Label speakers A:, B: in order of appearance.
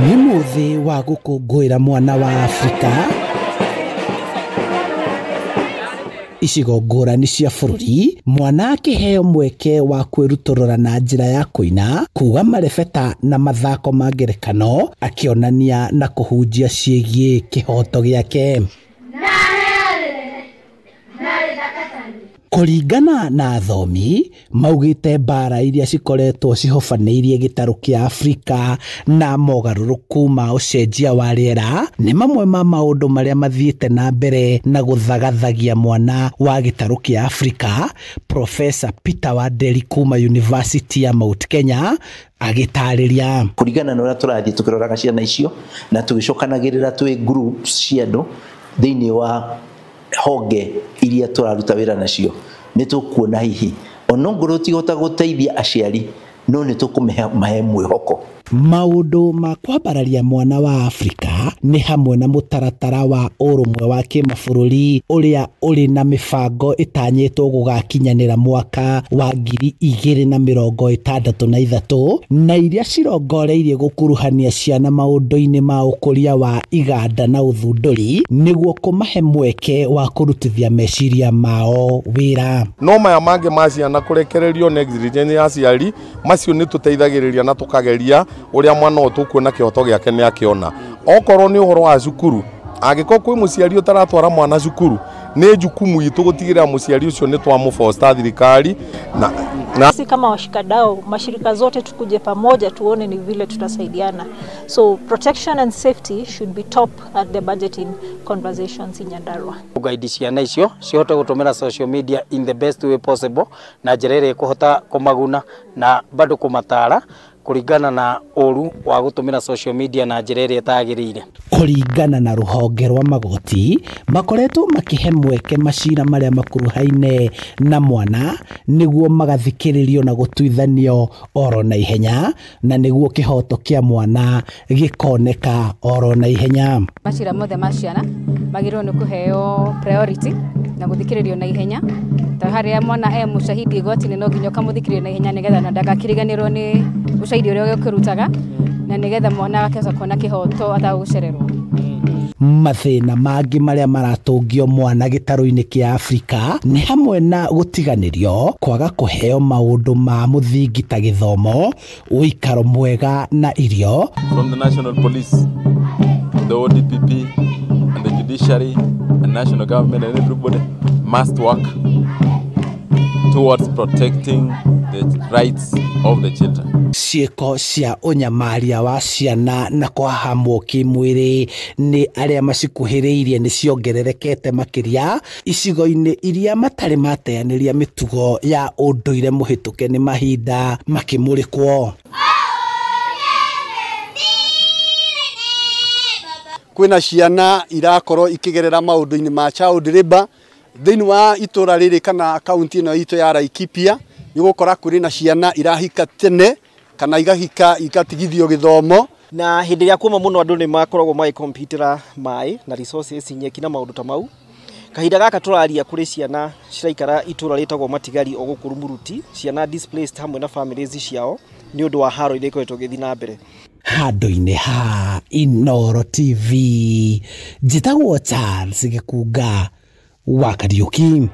A: Nĩ mũthĩ wa gũkũngũĩra mwana wa Afrika. Icigo ngũrani cia bũrũri, mwana akĩheo mweke wa kwĩrutũrũra na njĩra ya kũina, kuga marebeta na mathako ma ngerekano, akĩonania na kũhunjia ciĩgiĩ kĩhoto gĩake. Kũringana na athomi, maugĩte mbara iria cikoretwo cihofanĩirie gĩtarũ kĩa Afrika na mogarũrũku ma ũcenjia wa rĩera nĩ mamwe ma maũndũ marĩa mathiĩte na mbere na gũthagathagia mwana wa gĩtarũ kĩa Afrika. Professor Peter Wanderi kuma University ya Mount Kenya agĩtarĩria.
B: Kũringana na ũrĩa tũrathiĩ tũkĩroraga ciana icio na tũgĩcokanagĩrĩra twĩ groups cia andũ thĩinĩ wa honge iria tũraruta wĩra nacio, nĩ tũkuona hihi onongorwo tigota gũteithia aciari no nĩ tũkũmahe mwĩhoko.
A: Maũndũ ma kwambararia mwana wa Afrika nĩ hamwe na mũtaratara wa ũrũmwe wa kĩmabũrũri ũrĩa ũrĩ na mĩbango ĩtanyĩtwo gũgakinyanĩra mwaka wa 2063 na iria cirongoreirie gũkuruhania ciana maũndũ-inĩ ma ũkũria wa iganda na ũthundũri nĩguo kũmahe mweke wa kũrutithia meciria mao wĩra.
C: No maya mangĩ ma ciana kũrekererio negligence ya aciari, macio nĩ tũteithagĩrĩria na tũkageria ũrĩa mwana ũtũkuona kĩhoto gĩake nĩ akĩona. Okorwo nĩ ũhoro wa cukuru, angĩkorwo kwĩ mũciari ũtaratwara mwana cukuru, nĩ jukumu itũ gũtigĩrĩra mũciari ũcio nĩ twamũfosta thirikari na
D: sisi kama washikadau, mashirika zote tukuje pamoja tuone ni vile tutasaidiana. So protection and safety should be top at the budgeting conversations in Nyandarua.
E: Guide ciana icio cihote gũtũmĩra social media in the best way possible na njĩra ĩrĩa kũhota kũmaguna na bado kũmatara kũringana na ũru wa gũtũmĩra social media na njĩra ĩrĩa ĩtagĩrĩire.
A: Kũringana na rũhonge rwa magoti, makoretwo makĩhe mweke macira marĩa makuruhaine na mwana nĩguo magathikĩrĩrio na gũtuithanio oro na ihenya na nĩguo kĩhoto kĩa mwana gĩkoneka oro na ihenya.
F: Macira mothe ma ciana magĩrĩirwo nĩ kũheo priority na gũthikĩrĩrio na ihenya. Ta harĩa mwana mũcahidi igoti-inĩ no nginya ũkamũthikĩrĩrio na ihenya nĩgetha na ndagakĩriganĩrwo nĩ ushahidi ũrĩa ũkĩrutaga na nĩgetha mwana akahota kuona kĩhoto atagũcererwo.
A: Mathĩna mangĩ marĩa maratũngio mwana gĩtarũ-inĩ kĩa Afrika nĩ hamwe na gũtiganĩrio, kwaga kũheo maũndũ ma mũthingi ta gĩthomo, ũikaro mwega na irio.
G: From the National Police, the ODPP and the judiciary and national government and everybody must work towards protecting the rights of the children.
A: Ciĩko cia ũnyamaria wa ciana na kwahamwo kĩmwĩrĩ nĩ arĩa macikuhĩrĩirie nĩ ciongererekete makĩria icigo-inĩ iria matarĩ mateanĩria mĩtugo ya ũndũire mũhĩtũke nĩ mahinda makĩmũrĩkwo.
H: Kwĩna ciana irakorwo ikĩgerera maũndũ-inĩ ma child labor thĩinĩ wa itũra rĩrĩ kana kaunti ĩno itũ ya Laikipia. Nĩ gũkora kũrĩ na ciana irahika tene kana igahika igatigithio gĩthomo,
I: na hĩndĩ ĩrĩa kuma mũno andũ nĩ makoragwo magĩkompitĩra maĩ na resources nyeki na maũndũ ta mau. Kahinda gaka tũraria kũrĩ ciana ciraikara itũra rĩtagwo Matigari o gũkũ Rumuruti, ciana displaced hamwe na families ciao nĩ ũndũ wa haro iria ikoretwo gĩthiĩ na mbere.
A: Handũ-inĩ ha Inooro TV, njĩtagwo Charles Gĩkunga wa Kariũki.